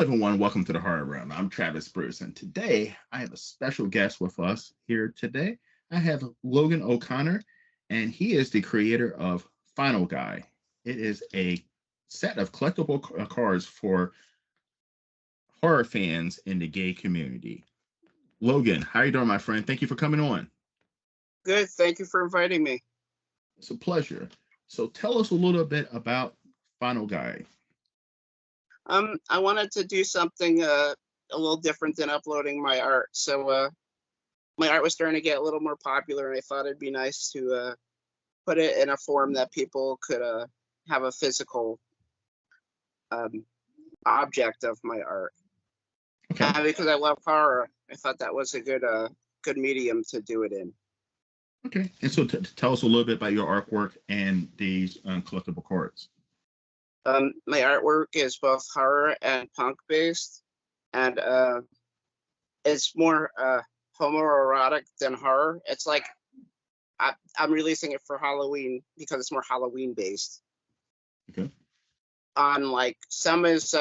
everyone. Welcome to the Horror Realm. I'm Travis Bruce, and today I have a special guest with us here today. I have Logan O'Connor, and he is the creator of Final Guy. It is a set of collectible cards for horror fans in the gay community. Logan, how you doing, my friend? Thank you for coming on. Good. Thank you for inviting me. It's a pleasure. So tell us a little bit about Final Guy. I wanted to do something a little different than uploading my art. So my art was starting to get a little more popular, and I thought it'd be nice to put it in a form that people could have a physical object of my art. Okay. And because I love horror, I thought that was a good medium to do it in. Okay. And so tell us a little bit about your artwork and these collectible cards. My artwork is both horror and punk based, and it's more homoerotic than horror. It's like I'm releasing it for Halloween because it's more Halloween based. Okay. On like some is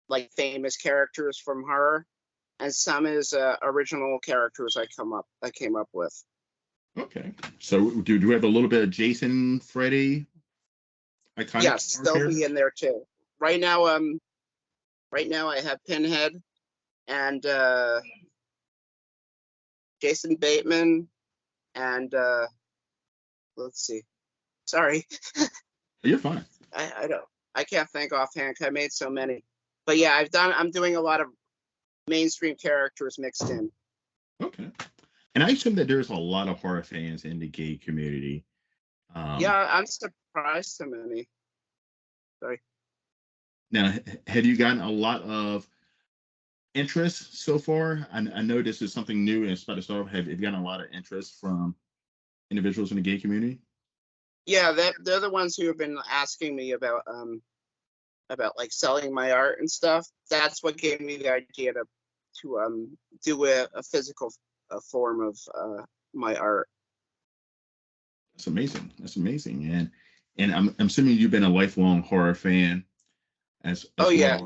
like famous characters from horror, and some is original characters I came up with. Okay. So do we have a little bit of Jason, Freddy? Yes, they'll be in there too. Right now I have Pinhead and Jason Bateman and let's see. Sorry. You're fine. I can't think offhand. I made so many. But yeah, I'm doing a lot of mainstream characters mixed in. Okay. And I assume that there's a lot of horror fans in the gay community. Yeah, I'm surprised so many. Sorry. Now, have you gotten a lot of interest so far? I know this is something new and it's about to start. Have you gotten a lot of interest from individuals in the gay community? Yeah, they're the ones who have been asking me about like selling my art and stuff. That's what gave me the idea to do a physical form of my art. That's amazing. That's amazing. And I'm assuming you've been a lifelong horror fan as well. Yeah,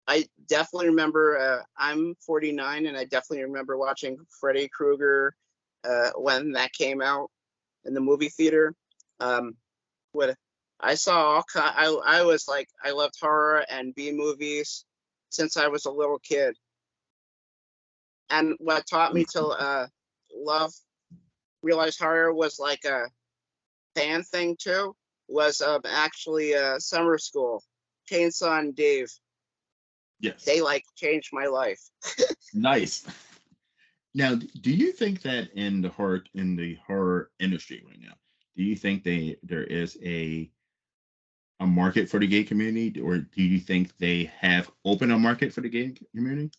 I definitely remember. I'm 49, and I definitely remember watching Freddy Krueger when that came out in the movie theater. What I saw I was like, I loved horror and B movies since I was a little kid. And what taught me to realize horror was like a fan thing too was actually summer school. Chainsaw and Dave. Yes. They like changed my life. Nice. Now, do you think that in the horror industry right now, do you think there is a market for the gay community, or do you think they have opened a market for the gay community?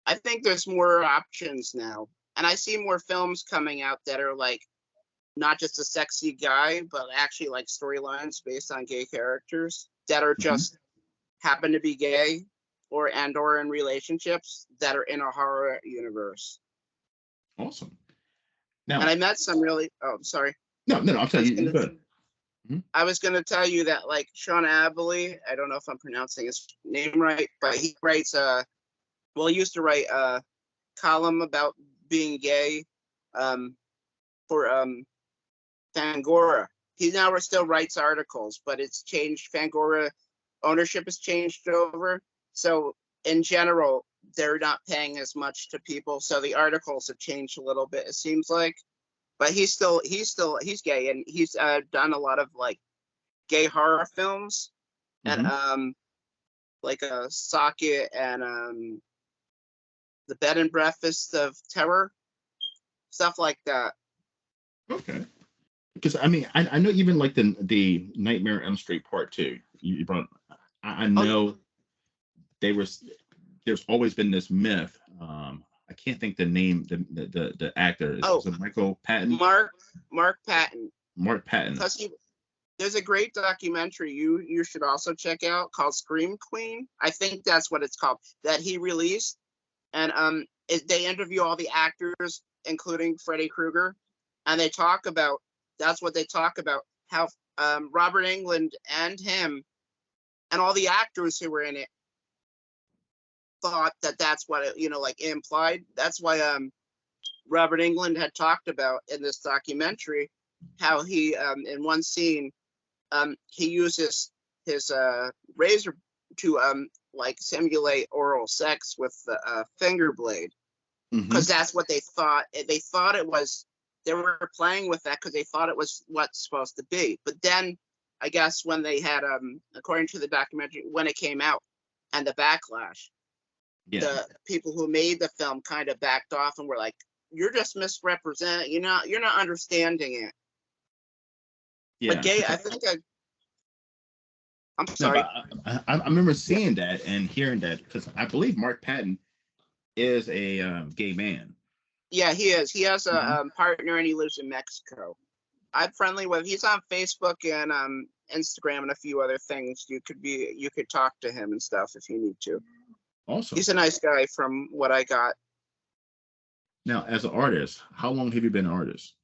I think there's more options now, and I see more films coming out that are like not just a sexy guy, but actually like storylines based on gay characters that are just happen to be gay or in relationships that are in a horror universe. Awesome. Now, and I met some really. Oh, sorry. No. I'm telling you. Good. I was going to tell you that, like, Sean Abley, I don't know if I'm pronouncing his name right, but he writes he used to write a column about being gay for Fangora. He now still writes articles, but it's changed. Fangora ownership has changed over. So in general, they're not paying as much to people. So the articles have changed a little bit, it seems like. But he's gay, and he's done a lot of like gay horror films, and like Socket and the Bed and Breakfast of Terror, stuff like that. Okay. Because I mean, I know even like the Nightmare on Elm Street Part 2. You brought. I know there's always been this myth. I can't think the name, the actor. Is it Michael Patton? Mark Patton. Mark Patton. Because there's a great documentary you should also check out called Scream Queen. I think that's what it's called, that he released, and they interview all the actors, including Freddy Krueger, and they talk about how Robert Englund and him and all the actors who were in it thought that that's what it, like implied. That's why Robert Englund had talked about in this documentary how he in one scene he uses his razor to like simulate oral sex with the finger blade, because that's what they thought. They thought it was. They were playing with that because they thought it was what's supposed to be. But then, I guess when they had, according to the documentary, when it came out and the backlash, the people who made the film kind of backed off and were like, "You're just misrepresenting. You're not understanding it." Yeah. But gay, I think I'm No, sorry. but I remember seeing that and hearing that because I believe Mark Patton is a gay man. Yeah, he is. He has a partner and he lives in Mexico. I'm friendly with. He's on Facebook and Instagram and a few other things. You could talk to him and stuff if you need to. Awesome. He's a nice guy from what I got. Now, as an artist, how long have you been an artist?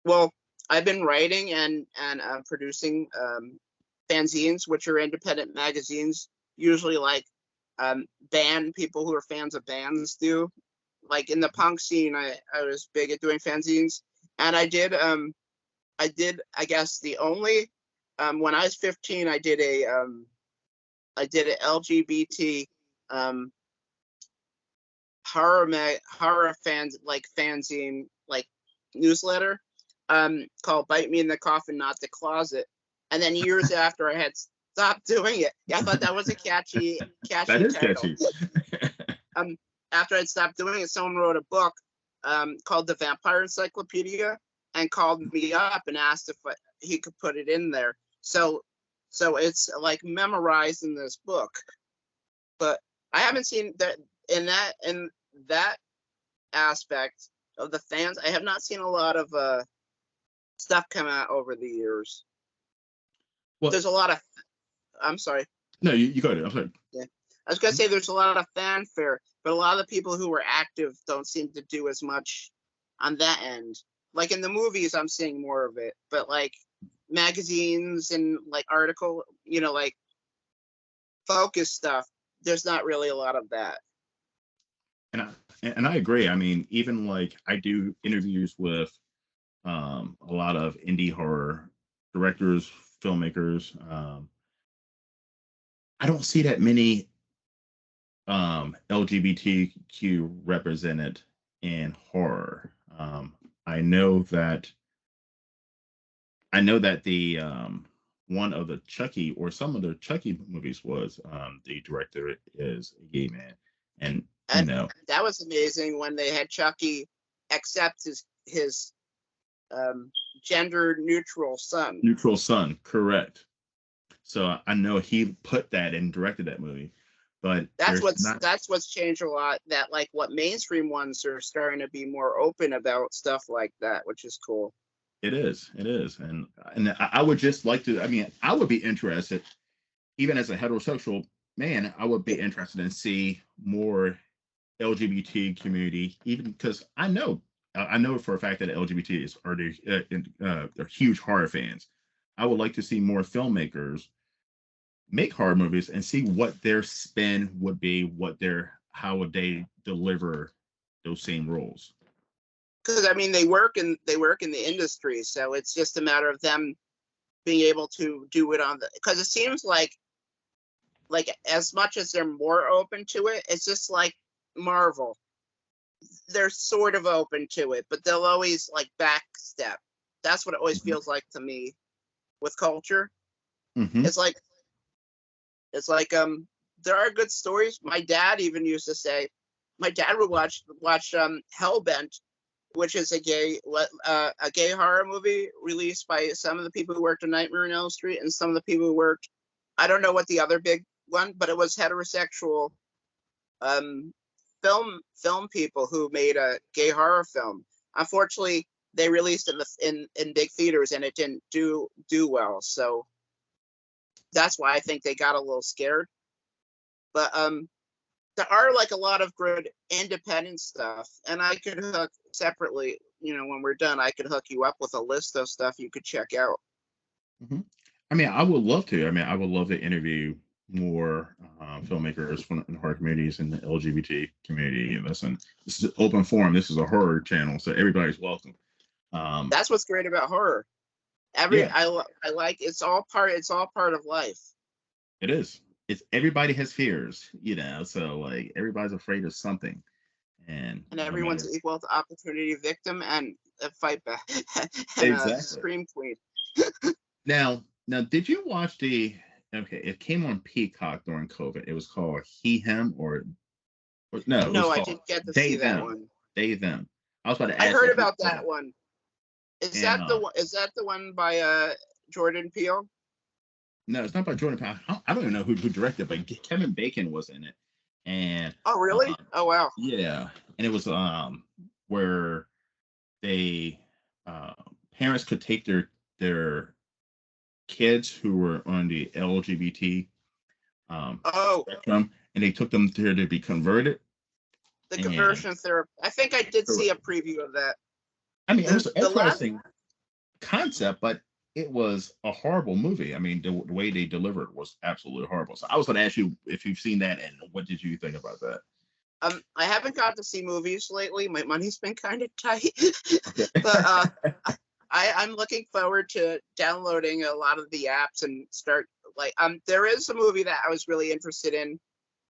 Well, I've been writing and producing fanzines, which are independent magazines, usually like band people who are fans of bands do. Like in the punk scene, I was big at doing fanzines, and I did I guess the only when I was 15 I did an LGBT horror fanzine like newsletter called "Bite Me in the Coffin, Not the Closet," and then years after I had stopped doing it, I thought that was a catchy That is title. catchy. After I'd stopped doing it, someone wrote a book called The Vampire Encyclopedia and called me up and asked if he could put it in there. So it's like memorized in this book. But I haven't seen that in that aspect of the fans. I have not seen a lot of stuff come out over the years. Well, there's a lot of. I'm sorry. No, you go ahead. I'm sorry. Yeah. I was gonna say there's a lot of fanfare, but a lot of the people who were active don't seem to do as much on that end. Like in the movies, I'm seeing more of it, but like magazines and like article, like focus stuff, there's not really a lot of that. And I agree. I mean, even like I do interviews with a lot of indie horror directors, filmmakers. I don't see that many LGBTQ represented in horror. I know that the one of the Chucky or some of the Chucky movies was the director is a gay man, and that was amazing when they had Chucky accept his gender neutral son. Neutral son, correct. So I know he put that and directed that movie. But that's what's changed a lot. That like what mainstream ones are starting to be more open about stuff like that, which is cool. It is, and I would just like to. I mean, I would be interested, even as a heterosexual man, I would be interested in see more LGBT community, even because I know for a fact that LGBTs are huge horror fans. I would like to see more filmmakers make horror movies and see what their spin would be, how would they deliver those same roles. Because I mean, they work in the industry, so it's just a matter of them being able to do it because it seems like as much as they're more open to it, it's just like Marvel. They're sort of open to it, but they'll always like backstep. That's what it always feels like to me with culture. It's like there are good stories. My dad even used to say, my dad would watch Hellbent, which is a gay horror movie released by some of the people who worked on Nightmare on Elm Street and some of the people who worked, I don't know what the other big one, but it was heterosexual film people who made a gay horror film. Unfortunately, they released it in big theaters and it didn't do well. So that's why I think they got a little scared. But there are like a lot of good independent stuff, and I could hook separately. When we're done, I could hook you up with a list of stuff you could check out. I mean, I would love to. I mean, I would love to interview more filmmakers from the horror communities and the LGBT community. Listen, this is an open forum. This is a horror channel, so everybody's welcome. That's what's great about horror. Yeah, I like it's all part of life. it is. It's everybody has fears, so like everybody's afraid of something, and And no matter everyone's equal to opportunity victim and a fight back and a exactly. scream queen. Now, did you watch the? Okay, it came on Peacock during COVID. It was called He Him or no, it was No, I called didn't get to They see that Them. one. They Them. I was about to I ask heard you if you about saw that that. one. Is And that the one? Is that the one by Jordan Peele? no, it's not by Jordan Peele. I don't even know who directed, but Kevin Bacon was in it. And Oh, really? Oh, wow. yeah, and it was where they uh parents could take their kids who were on the LGBT Oh, spectrum, and they took them there to be converted. the And conversion therapy. I think I did see a preview of that. I mean, it was The an the last. interesting concept, but it was a horrible movie. I mean, the way they delivered was absolutely horrible. So I was going to ask you if you've seen that and what did you think about that? I haven't got to see movies lately. My money's been kind of tight, Okay. but I'm looking forward to downloading a lot of the apps and start like there is a movie that I was really interested in.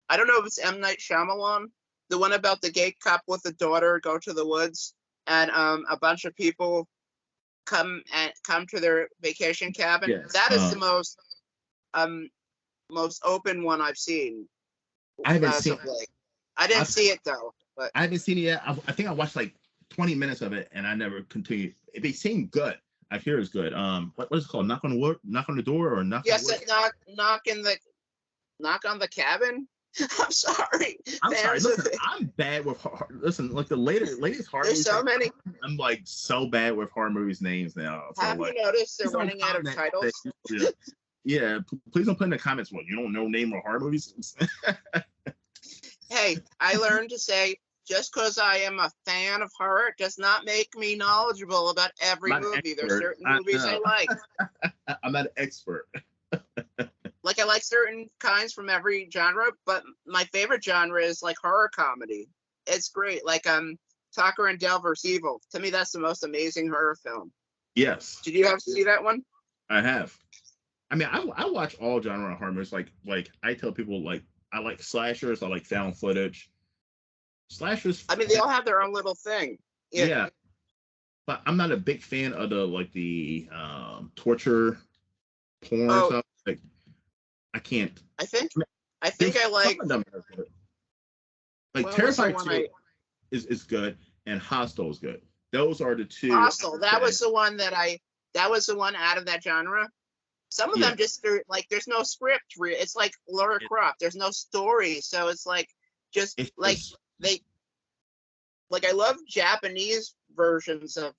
I don't know if it's M. Night Shyamalan, the one about the gay couple with the daughter go to the woods and a bunch of people come to their vacation cabin. Yes. That is the um most open one I've seen I haven't as seen. of late. I didn't I've, see it though, but I haven't seen it yet. I think I watched like 20 minutes of it, and I never continued. It seemed good. I hear it's good. What is it called? Knock on the door, or knock on yes, wood? knock on the cabin. I'm sorry, I'm sorry. fans of Listen, it. I'm bad with listen. Like the latest horror There's movies. so many. I'm like so bad with horror movies names now. So Have you like, noticed they're please don't running out of comment titles? that. Yeah, please don't put in the comments. Well, you don't know name of horror movies. Hey, I learned to say just because I am a fan of horror does not make me knowledgeable about every I'm not an movie. There's expert. certain movies I like. I'm not an expert. Like I like certain kinds from every genre, but my favorite genre is like horror comedy. It's great. Like Tucker and Dale vs. Evil. To me, that's the most amazing horror film. Yes, Did you have to see that one? I have. I mean, I watch all genre of horror movies. Like I tell people, like I like slashers. I like found footage. Slashers. I mean, they all have their own little thing. Yeah, but I'm not a big fan of the torture porn Oh, stuff. Like I can't. I think I mean, I like. some of them are good. Like What was the Terrified one 2 is good and Hostel is good. Those are the two. Hostel. That was the one that I. That was the one out of that genre. Some of Yeah, them just like there's no script. It's like Laura it, Croft. There's no story, so it's like just it's like just they like I love Japanese versions of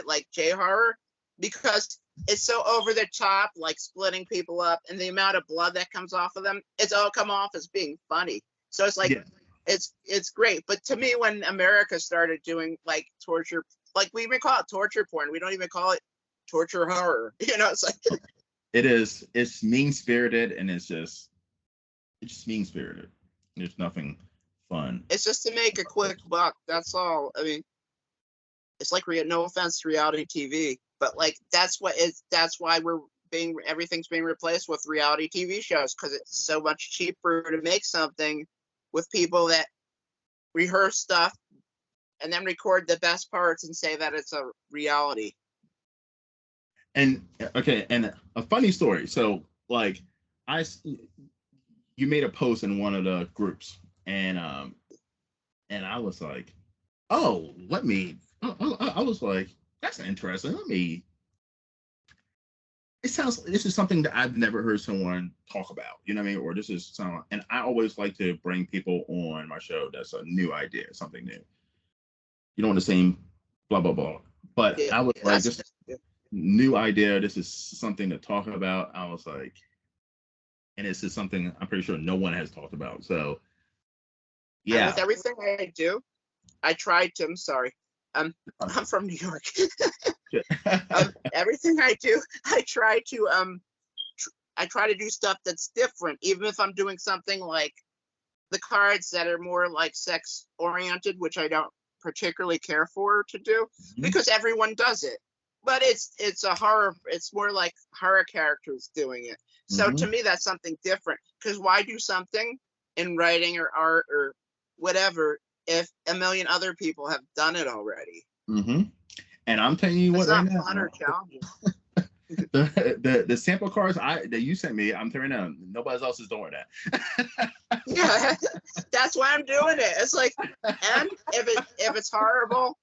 like J horror because it's so over the top, like splitting people up and the amount of blood that comes off of them. It's all come off as being funny. So it's like yeah. it's great. But to me, when America started doing like torture, like we even call it torture porn, we don't even call it torture horror. It's like It is. It's mean spirited and it's just mean spirited. There's nothing fun. it's just to make a quick buck. That's all. I mean, it's like no offense to reality TV, but like that's why everything's being replaced with reality TV shows because it's so much cheaper to make something with people that rehearse stuff and then record the best parts and say that it's a reality. And okay, and a funny story. So like I you made a post in one of the groups and I was like, oh, let me I was like, that's interesting. This is something that I've never heard someone talk about, you know what I mean? Or this is some, and I always like to bring people on my show that's a new idea, something new. You don't want the same blah blah blah. But Yeah, I was like, that's this new idea, this is something to talk about. I was like, and this is something I'm pretty sure no one has talked about. So and with yeah. everything I do, I try to. I'm sorry. I'm from New York. Everything I do, I try to I try to do stuff that's different, even if I'm doing something like the cards that are more like sex oriented, which I don't particularly care for to do because everyone does it. But it's a horror. It's more like horror characters doing it. So to me, that's something different. Because why do something in writing or art or whatever if a million other people have done it already? And I'm telling you It's what, right not now, fun or challenging. the sample cards that you sent me, I'm telling you, nobody else is doing that. Yeah, that's why I'm doing it. It's like, and if it's horrible,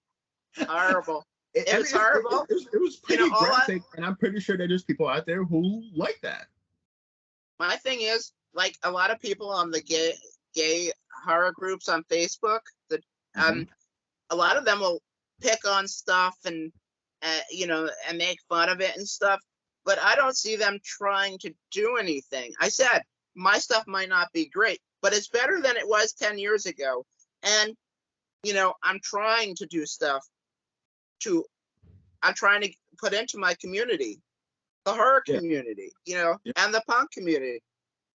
horrible. If it's horrible, it was pretty graphic, and I'm pretty sure that there's people out there who like that. My thing is, like a lot of people on the gay horror groups on Facebook, a lot of them will pick on stuff and and make fun of it and stuff. But I don't see them trying to do anything. I said my stuff might not be great, but it's better than it was 10 years ago. And I'm trying to do stuff I'm trying to put into my community, the horror community, and the punk community.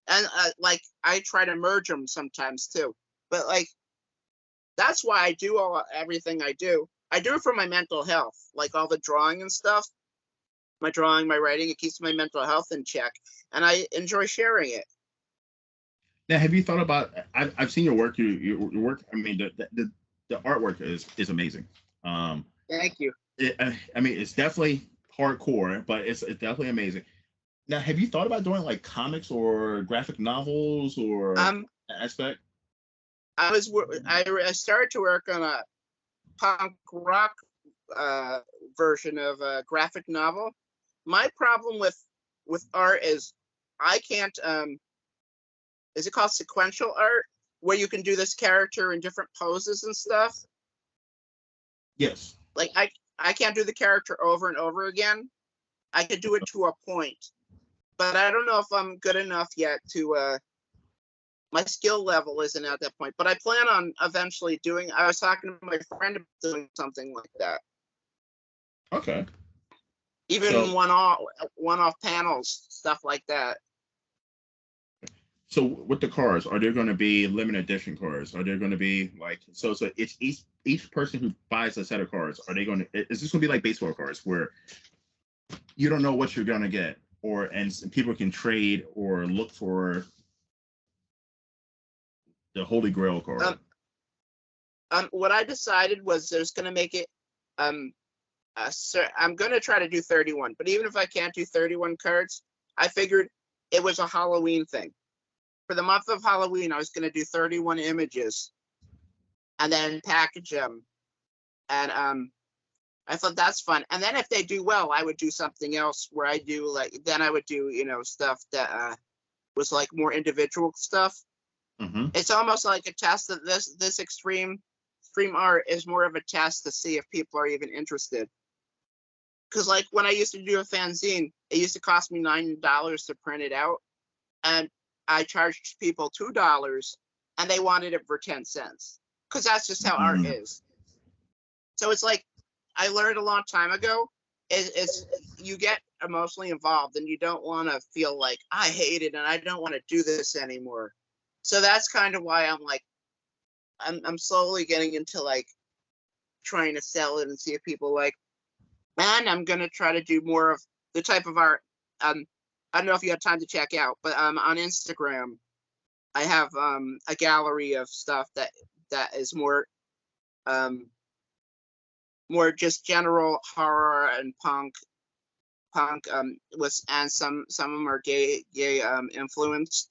And like I try to merge them sometimes too. But like that's why I do everything I do. I do it for my mental health, like all the drawing and stuff. My drawing, my writing, it keeps my mental health in check, and I enjoy sharing it. Now, have you thought about? I've seen your work. Your work. I mean, the artwork is amazing. Thank you. I mean, it's definitely hardcore, but it's definitely amazing. Now, have you thought about doing like comics or graphic novels or aspect? I started to work on a punk rock version of a graphic novel. My problem with art is I can't. Is it called sequential art, where you can do this character in different poses and stuff? Yes. Like I can't do the character over and over again. I could do it to a point, but I don't know if I'm good enough yet to. My skill level isn't at that point, but I plan on eventually doing. I was talking to my friend about doing something like that. Okay. Even one-off panels, stuff like that. So with the cards, are there going to be limited edition cards? Are there going to be like so it's each person who buys a set of cards, are they going to? Is this going to be like baseball cards where you don't know what you're going to get, and people can trade or look for the Holy Grail card? What I decided was there's going to make it. I'm going to try to do 31, but even if I can't do 31 cards, I figured it was a Halloween thing. For the month of Halloween, I was going to do 31 images and then package them. And I thought that's fun. And then if they do well, I would do something else where I do I would do, stuff that was like more individual stuff. It's almost like a test that this extreme art is more of a test to see if people are even interested. Because like when I used to do a fanzine, it used to cost me $9 to print it out. And I charged people $2 and they wanted it for 10 cents because that's just how art is. So it's like I learned a long time ago is you get emotionally involved and you don't want to feel like I hate it and I don't want to do this anymore. So that's kind of why I'm like I'm slowly getting into like trying to sell it and see if people like. And I'm going to try to do more of the type of art. I don't know if you have time to check out, but on Instagram, I have a gallery of stuff that is more just general horror and punk and some of them are gay influenced.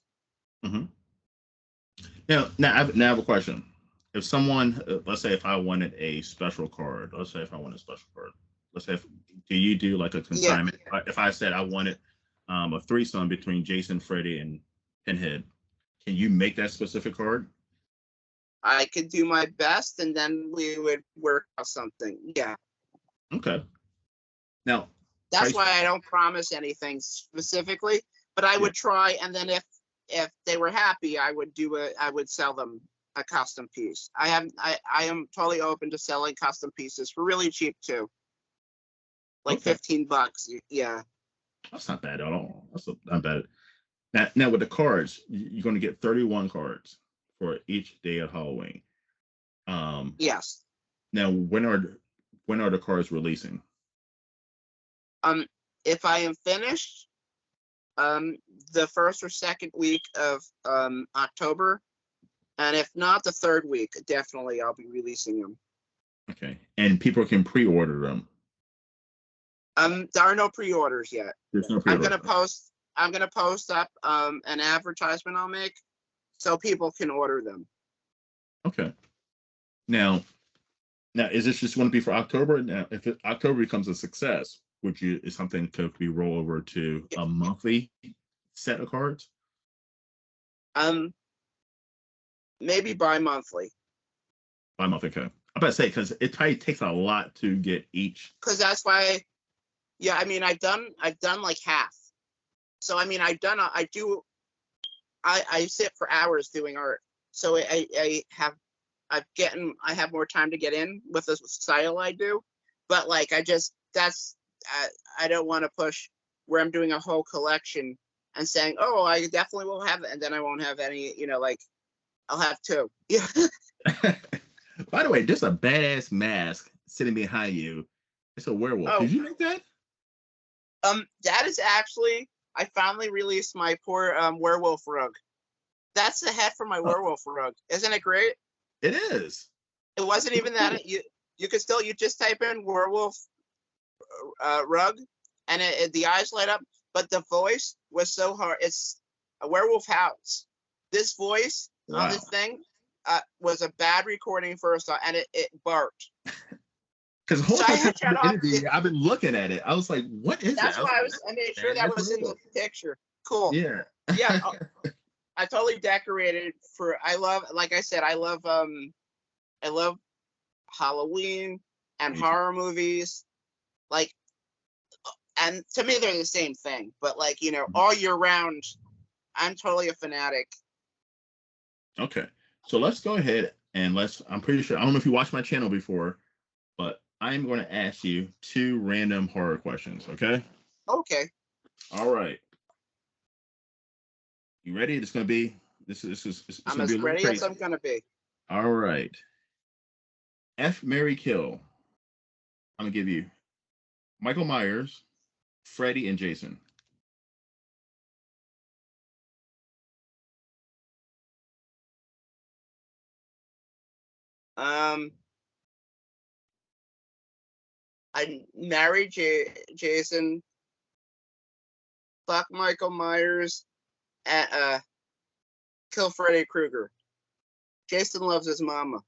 Now I have a question. If someone, let's say, if I wanted a special card, let's say do you do like a consignment? Yeah. If I said I wanted a threesome between Jason, Freddy, and Pinhead, can you make that specific card? I could do my best, and then we would work on something. Yeah. Okay. Now, that's why I don't promise anything specifically, but I would try, and then if they were happy, I would sell them a custom piece. I am totally open to selling custom pieces for really cheap too. Like $15. Yeah. That's not bad at all. That's not bad. Now with the cards, you're going to get 31 cards for each day of Halloween. Um, Yes. Now when are the cards releasing? Um, if I am finished, um, the first or second week of October, and if not the third week, definitely I'll be releasing them. Okay, and people can pre-order them. There are no pre-orders yet. There's no I'm pre-order. gonna post. I'm gonna post up an advertisement I'll make, so people can order them. Okay. Now, is this just going to be for October? Now, if October becomes a success, would you is something could be roll over to a monthly set of cards? Um, maybe bi-monthly. Bi-monthly, okay. I'm about to say because it probably takes a lot to get each. Because that's why. Yeah, I mean, I've done like half. So I mean, I sit for hours doing art. So I have more time to get in with the style I do. But like I don't want to push where I'm doing a whole collection and saying, oh, I definitely will have it, and then I won't have any. Like I'll have two. Yeah. By the way, there's a badass mask sitting behind you. It's a werewolf. Oh. Did you make that? That is actually, I finally released my poor werewolf rug. That's the head for my werewolf rug. Isn't it great? It is. It wasn't even that. You could still, you just type in werewolf rug, and the eyes light up. But the voice was so hard. It's a werewolf house. This voice on this thing was a bad recording first, and it barked. Because the whole time I've been looking at it. I was like, what is That's that? why I made sure that was in the picture. Cool. Yeah. Yeah. I totally decorated for, like I said, I love Halloween and horror movies. Like, and to me, they're the same thing, but like, all year round, I'm totally a fanatic. Okay. So let's go ahead and I'm pretty sure, I don't know if you watched my channel before, but I'm going to ask you 2 random horror questions, okay? Okay. All right. You ready? It's going to be, it's I'm as ready as I'm going to be. All right. F, Marry, Kill. I'm going to give you Michael Myers, Freddy, and Jason. I married Jason, fuck Michael Myers, and kill Freddy Krueger. Jason loves his mama.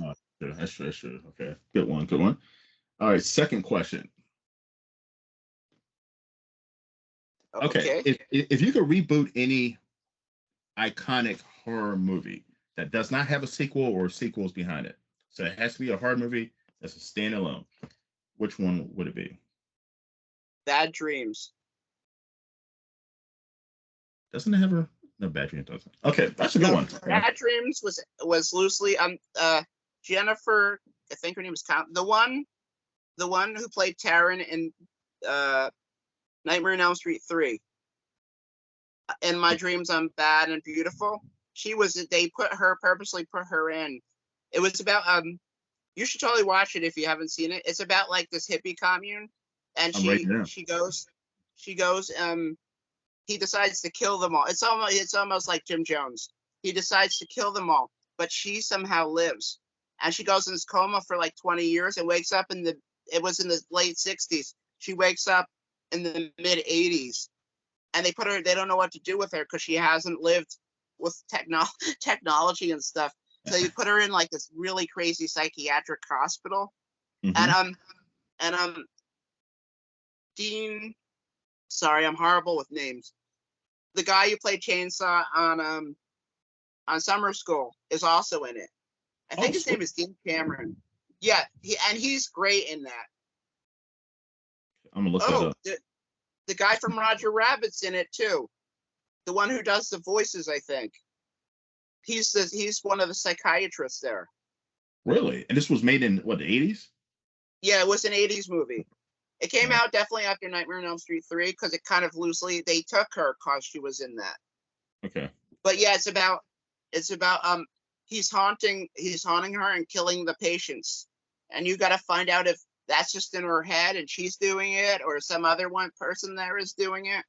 Oh, that's true. Okay, good one. All right, second question. Okay. If you could reboot any iconic horror movie that does not have a sequel or sequels behind it, so it has to be a horror movie that's a standalone, which one would it be? Bad Dreams. Doesn't it have a no? Bad Dreams doesn't. Okay, that's a good one. Bad Dreams was loosely Jennifer, I think her name was the one who played Taryn in Nightmare on Elm Street 3. In My Dreams, I'm Bad and Beautiful. They purposely put her in. It was about you should totally watch it if you haven't seen it. It's about like this hippie commune, and she goes he decides to kill them all. It's almost like Jim Jones. He decides to kill them all, but she somehow lives, and she goes in this coma for like 20 years and wakes up it was in the late 60s. She wakes up in the mid 80s, and they don't know what to do with her because she hasn't lived with technology and stuff. So you put her in like this really crazy psychiatric hospital. Mm-hmm. And Dean, sorry, I'm horrible with names. The guy who played Chainsaw on Summer School is also in it. I think his name is Dean Cameron. Yeah, he's great in that. I'm gonna look that up. The guy from Roger Rabbit's in it too. The one who does the voices, I think. He's one of the psychiatrists there. Really? And this was made in what, the 80s? Yeah, it was an 80s movie. It came out definitely after Nightmare on Elm Street 3 because it kind of loosely they took her because she was in that. Okay. But yeah, it's about he's haunting her and killing the patients, and you got to find out if that's just in her head and she's doing it, or some other one person there is doing it.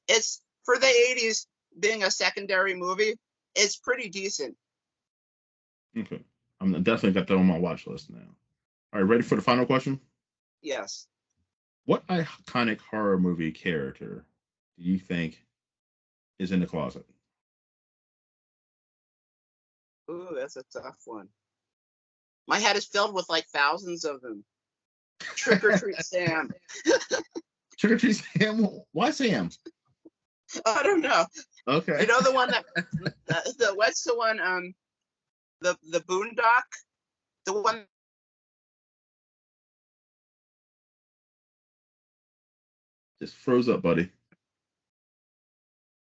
It's for the 80s being a secondary movie. It's pretty decent. Okay. I'm definitely got that on my watch list now. All right, ready for the final question? Yes. What iconic horror movie character do you think is in the closet? Ooh, that's a tough one. My head is filled with like thousands of them. Trick or Treat Sam. Trick or Treat Sam? Why Sam? I don't know. Okay. You know the one that the what's the one the Boondock, the one. Just froze up, buddy.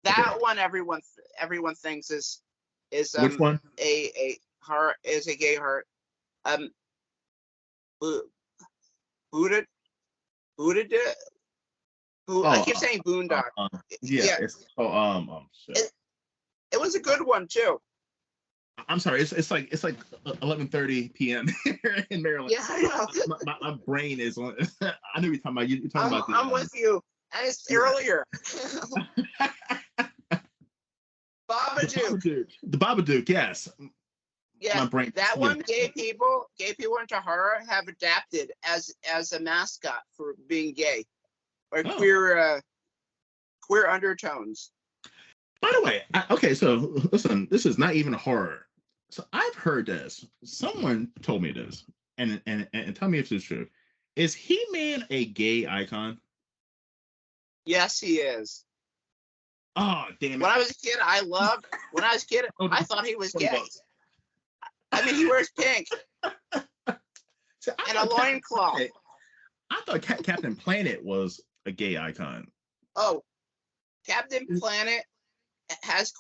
That Okay. one everyone thinks is Which one? a horror is a gay heart. Buddha I keep saying Boondock. Yeah, it's shit. It was a good one too. I'm sorry. It's like 11:30 p.m. here in Maryland. Yeah, I know. My brain is on. I know you're talking about. You're talking about. I'm with you. And it's earlier. Babadook. The Babadook. Yes. Yeah, my brain. That one, gay people into horror have adapted as a mascot for being gay or queer undertones. By the way, okay, so listen, this is not even a horror. So I've heard this. Someone told me this, and tell me if it's true. Is He-Man a gay icon? Yes, he is. Oh, damn it! When I was a kid, I thought he was gay. I mean, he wears pink and a loincloth. I thought Captain Planet was a gay icon. Oh, Captain Planet has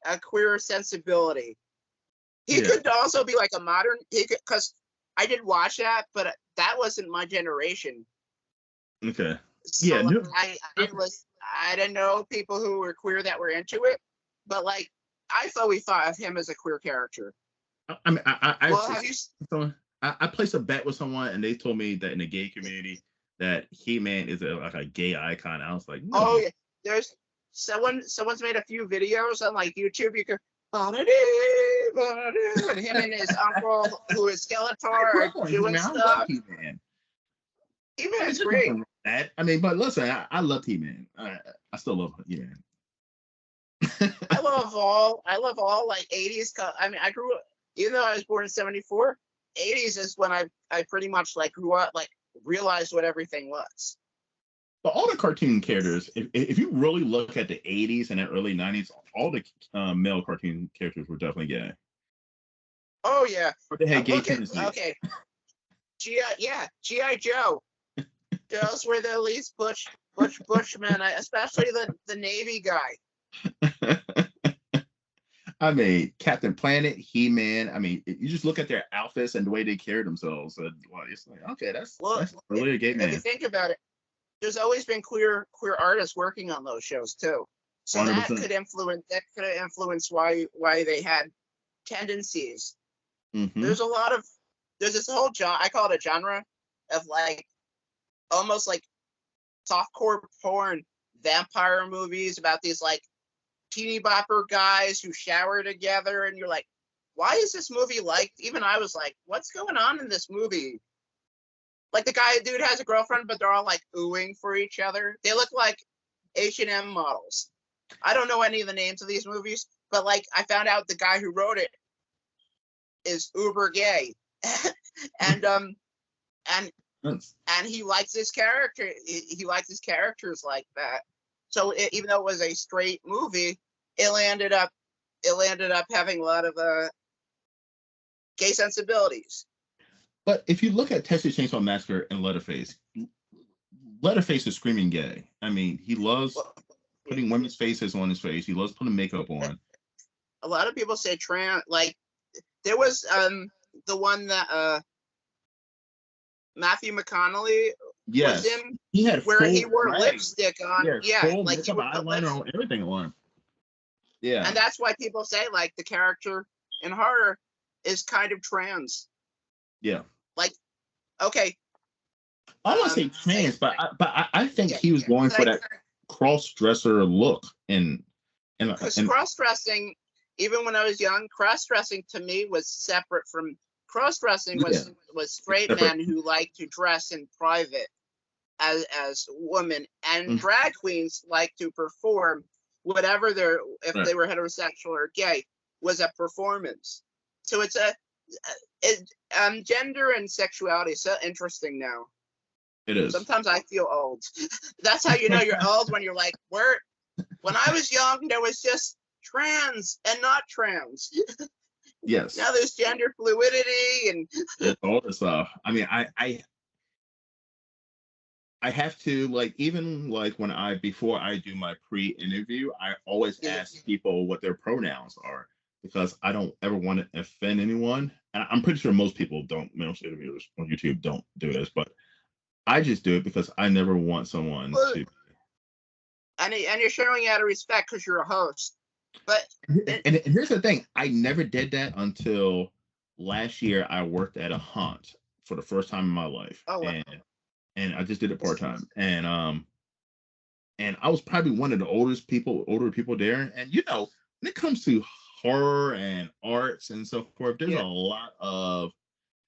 a queer sensibility. He could also be like a modern. Because I did watch that, but that wasn't my generation. Okay. So Yeah. No. I didn't know people who were queer that were into it, but like I thought of him as a queer character. I mean, have you? I placed a bet with someone, and they told me that in the gay community that He-Man is like a gay icon. I was like, no. Oh yeah, there's someone's made a few videos on like YouTube. You can and him and his uncle, who is Skeletor, are doing stuff. He-Man is great. That I mean, but listen, I love He-Man. I still love He-Man. I love all like 80s. I mean, I grew up, even though I was born in 74. 80s is when I pretty much like grew up, like realized what everything was. But all the cartoon characters, if you really look at the 80s and the early 90s, all the male cartoon characters were definitely gay. Oh yeah. Or they had gay tendencies. Okay. G.I. Joe. Those were the least Bushmen, especially the Navy guy. I mean, Captain Planet, He-Man. I mean, you just look at their outfits and the way they carry themselves. And, well, it's like, okay, that's really a gay man. If you think about it, there's always been queer artists working on those shows too. So 100%. that could influence why they had tendencies. Mm-hmm. There's this whole genre, I call it a genre of like almost like softcore porn vampire movies about these like teeny bopper guys who shower together, and you're like, why is this movie like? Even I was like, what's going on in this movie? Like the dude has a girlfriend, but they're all like oohing for each other. They look like H&M models. I don't know any of the names of these movies, but like I found out the guy who wrote it is uber gay, and he likes his character. He likes his characters like that. So even though it was a straight movie, it landed up having a lot of gay sensibilities. But if you look at Texas Chainsaw Massacre and Leatherface is screaming gay. I mean, he loves putting women's faces on his face. He loves putting makeup on. A lot of people say trans. Like there was the one that Matthew McConaughey was Yes, in, he had where he full wore legs. lipstick on. Yeah, Yeah, full like he makeup, would put eyeliner lips, on, everything on. Yeah, and that's why people say like the character in horror is kind of trans. yeah. Like, okay, I don't want to say say trans, but I think yeah, he was going for say that cross dresser look, because and cross dressing, even when I was young, cross dressing to me was separate from cross dressing yeah, was it's straight separate. men who like to dress in private as women, and Mhm. drag queens like to perform whatever they're, if Right. they were heterosexual or gay, was a performance. So it's a it, gender and sexuality is so interesting now. It is. Sometimes I feel old. That's how you know you're old, when you're like, where when I was young there was just trans and not trans. Yes. Now there's gender fluidity and It's all this stuff. I mean, I have to, like, even like when I before I do my pre-interview, I always yeah, ask people what their pronouns are because I don't ever want to offend anyone. And I'm pretty sure most people don't, most interviewers on YouTube don't do this, but I just do it because I never want someone well, to. and you're showing out of respect because you're a host. But And here's the thing: I never did that until last year. I worked at a haunt for the first time in my life, oh, and I just did it part time, and I was probably one of the older people there. And when it comes to horror and arts and so forth, there's a yeah, lot of,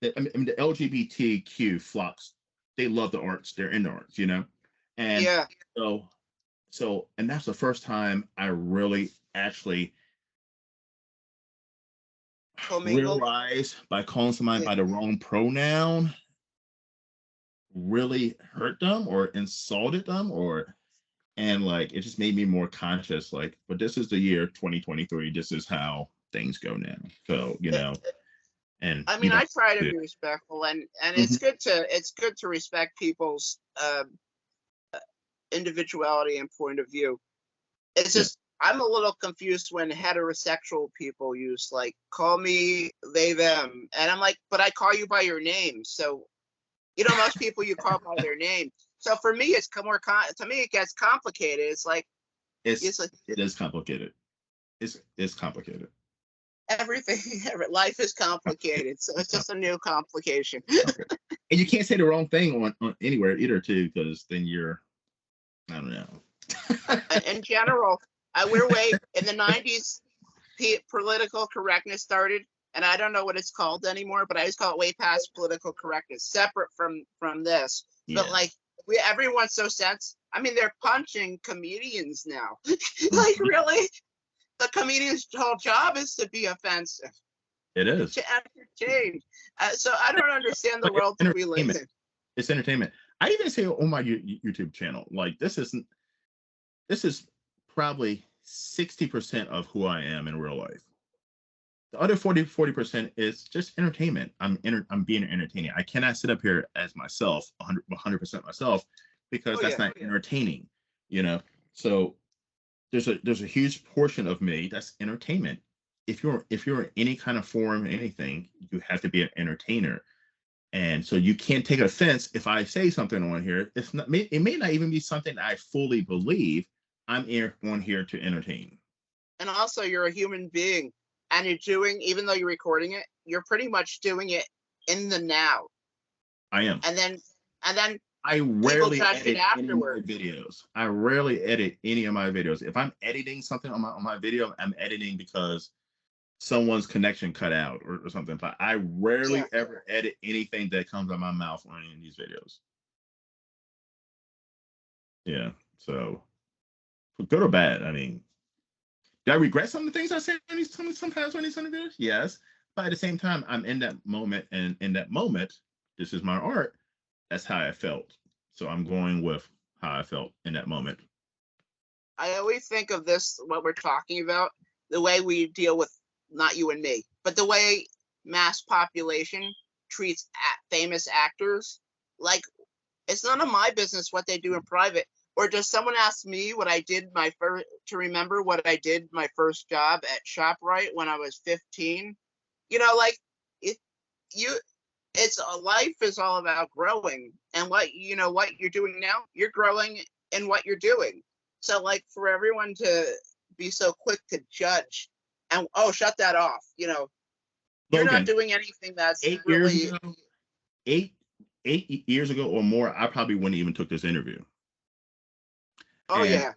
I mean, the LGBTQ flocks. They love the arts. They're in the arts, and yeah. so and that's the first time I really actually Commingled. realized by calling somebody Yeah. by the wrong pronoun really hurt them or insulted them, or and like it just made me more conscious, like, but this is the year 2023, this is how things go now, so and I you mean, don't I try to do. be respectful, and Mhm. it's good to respect people's individuality and point of view. It's Yeah, just I'm a little confused when heterosexual people use like call me they them, and I'm like, but I call you by your name, so most people you call by their name. So for me, it's more to me it gets complicated. It's like it's it's like it is complicated. It's complicated. everything. Life is complicated, so it's just a new complication. Okay. And you can't say the wrong thing on anywhere either too, because then you're, I don't know. In general, we're way in the '90s. Political correctness started, and I don't know what it's called anymore, but I just call it way past political correctness, separate from this. But Yeah. like everyone's so sense. I mean, they're punching comedians now. Like Mhm. really, the comedian's whole job is to be offensive, It is. to entertain. So I don't understand the But it's world we live entertainment. in. It's entertainment. I even say on my YouTube channel, like, this is probably 60% of who I am in real life. The other 40% is just entertainment. I'm being entertaining. I cannot sit up here as myself, 100% myself, because Oh that's yeah, not entertaining, you know. So there's a huge portion of me that's entertainment. If you're in any kind of forum, anything, you have to be an entertainer. And so you can't take offense if I say something on here. It may not even be something I fully believe. I'm here on here to entertain. and also you're a human being, and you're doing, even though you're recording it, you're pretty much doing it in the now, I am. and then I people rarely judge it edit any of my afterward. videos. I rarely edit any of my videos. If I'm editing something on my video, I'm editing because someone's connection cut out or something. But I rarely Yeah, ever edit anything that comes out of my mouth on any of these videos. Yeah. So good or bad, I mean, do I regret some of the things I say in sometimes when these videos? Yes. But at the same time, I'm in that moment, and in that moment, this is my art. That's how I felt. So I'm going with how I felt in that moment. I always think of this, what we're talking about, the way we deal with, not you and me, but the way mass population treats famous actors. Like, it's none of my business what they do in private. Or does someone ask me what I did my first, to remember what I did my first job at ShopRite when I was 15? Like it, you. it's life is all about growing, and what you're doing now, you're growing in what you're doing. So like for everyone to be so quick to judge and shut that off, you're not Logan, doing anything that's 8 years really. ago, eight 8 years ago or more, I probably wouldn't even took this interview. Oh And yeah.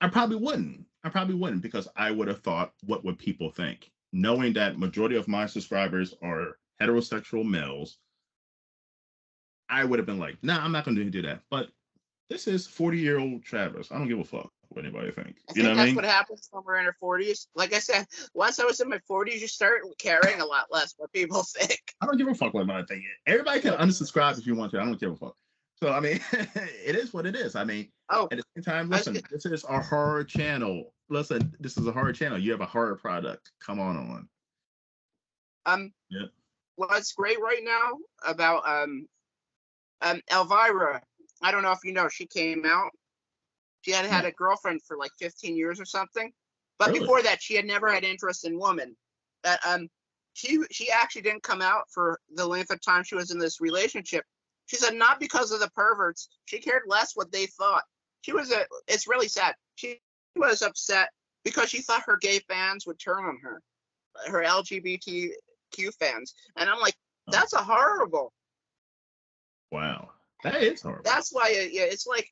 I probably wouldn't. I probably wouldn't because I would have thought, what would people think? Knowing that majority of my subscribers are heterosexual males, I would have been like, nah, I'm not going to do that. But this is 40-year-old Travis. I don't give a fuck what anybody think. I You know think what I that's mean? what happens when we're in our 40s. Like I said, once I was in my 40s, you start caring a lot less what people think. I don't give a fuck what anybody think. Everybody can unsubscribe if you want to. I don't give a fuck. So I mean, it is what it is. I mean, Oh, at the same time, I was listen, this is our horror channel. Listen, this is a horror channel. You have a horror product. Come on. um, Yeah. what's great right now about Elvira, I don't know if you know, she came out. She had No, had a girlfriend for like 15 years or something, but really. before that, she had never had interest in women. That she actually didn't come out for the length of time she was in this relationship. She said not because of the perverts. She cared less what they thought. It's really sad. She was upset because she thought her gay fans would turn on her LGBTQ fans, and I'm like, Oh, that's a horrible. wow, that is horrible. That's why it's like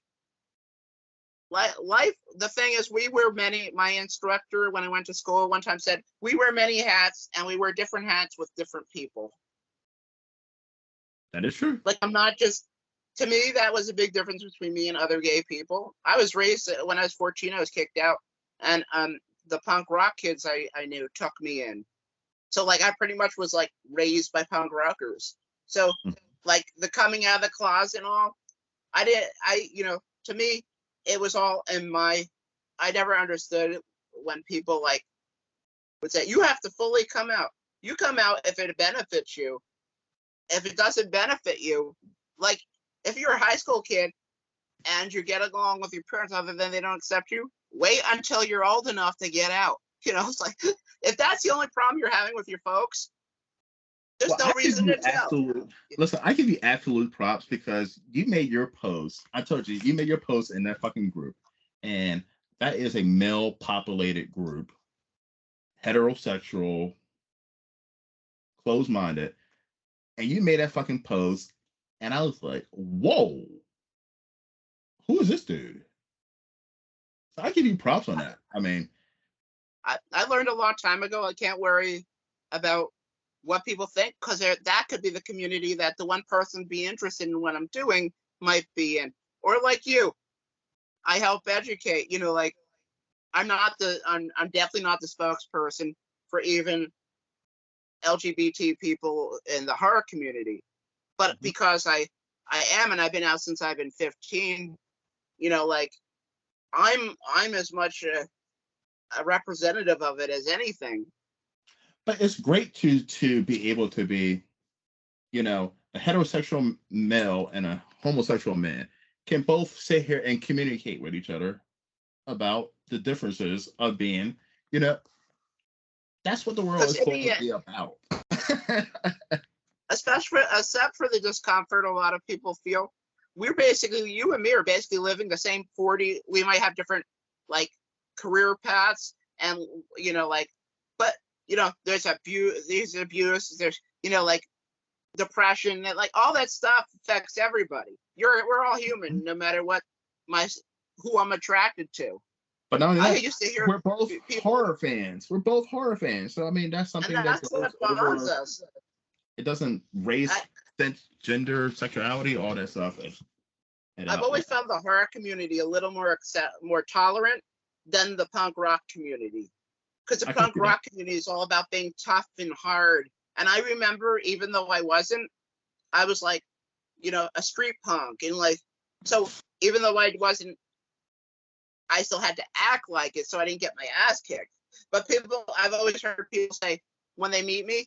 life. The thing is, we wear many. My instructor when I went to school one time said we wear many hats, and we wear different hats with different people. That is true. Like I'm not just. To me, that was a big difference between me and other gay people. I was raised when I was 14. I was kicked out, and the punk rock kids I knew took me in. So like I pretty much was like raised by punk rockers. So like the coming out of the closet and all, to me it was all in my. I never understood when people like would say you have to fully come out. You come out if it benefits you. If it doesn't benefit you, like if you're a high school kid and you get along with your parents other than they don't accept you, wait until you're old enough to get out. It's like if that's the only problem you're having with your folks, there's Well, no I give reason you to tell. absolute. Listen, I give you absolute props because you made your post. I told you made your post in that fucking group, and that is a male-populated group, heterosexual, closed-minded, and you made that fucking post, and I was like, whoa, who is this dude? So I give you props on that. I mean, I learned a long time ago. I can't worry about what people think because that could be the community that the one person be interested in what I'm doing might be in. Or like you, I help educate. Like I'm definitely not the spokesperson for even LGBT people in the horror community, but because I am and I've been out since I've been 15. Like I'm as much a representative of it as anything. but it's great to be able to be, a heterosexual male and a homosexual man can both sit here and communicate with each other about the differences of being, you know, that's what the world Because is in supposed the to be about. especially except for the discomfort a lot of people feel, we're basically you and me are basically living the same 40. We might have different like career paths and like, but there's abuse, there's like depression, that like all that stuff affects everybody. We're all human, no matter what my who I'm attracted to. But not only I that, used to hear we're both people, horror fans. We're both horror fans. So I mean, that's and something that that's goes what bonds over. us. It doesn't race, I, sense, gender, sexuality, all that stuff. It I've outweighs always that. found the horror community a little more tolerant than the punk rock community, because the I can punk see that. rock community is all about being tough and hard. And I remember, even though I wasn't, I was like, a street punk, and like, so even though I wasn't, I still had to act like it, so I didn't get my ass kicked. But I've always heard people say when they meet me,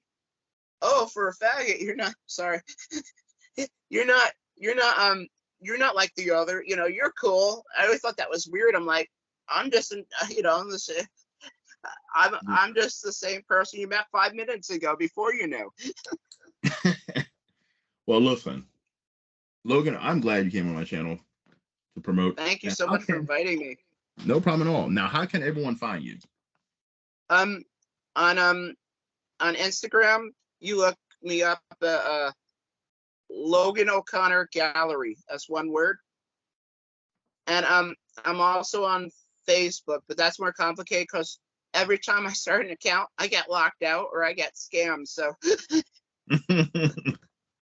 "Oh, for a faggot, you're not sorry, you're not, you're not, you're not like the other. You're cool." I always thought that was weird. I'm like, I'm just, I'm just the same person you met 5 minutes ago before you knew. Well, listen, Logan, I'm glad you came on my channel to promote. Thank you And so how much for can, inviting me. no problem at all. Now, how can everyone find you? Um, on Instagram, you look me up Logan O'Connor Gallery. That's one word. And I'm also on Facebook, but that's more complicated because every time I start an account, I get locked out or I get scammed. So,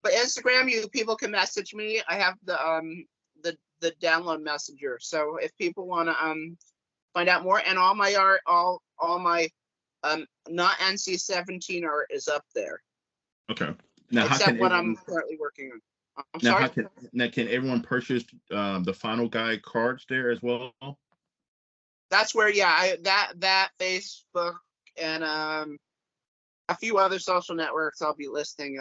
but Instagram, people can message me. I have the download messenger. So if people want to find out more, and all my art, all my not NC-17 art is up there. Okay. Now, how Except can what everyone, I'm currently working on. I'm now sorry. how can now can everyone purchase the Final Guy cards there as well? That's where, yeah, that Facebook and a few other social networks I'll be listing.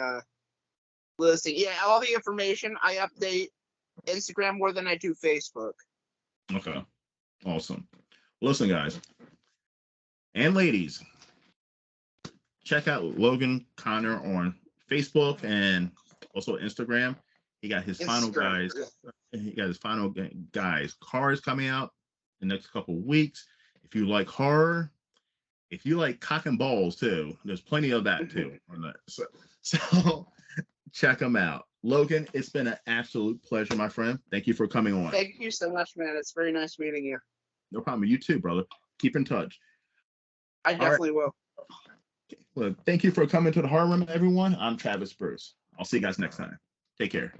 Yeah, all the information I update Instagram more than I do Facebook. Okay. Awesome. Listen, guys and ladies, check out Logan Connor on Facebook and also Instagram. He got his Final Instagram. Guys. He got his Final Guys cards coming out the next couple of weeks. If you like horror, if you like cock and balls too, there's plenty of that too. So check them out. Logan, it's been an absolute pleasure, my friend. Thank you for coming on. Thank you so much, man. It's very nice meeting you. No problem. You too, brother. Keep in touch. I definitely will. Well, thank you for coming to the Horror Room, everyone. I'm Travis Bruce. I'll see you guys next time. Take care.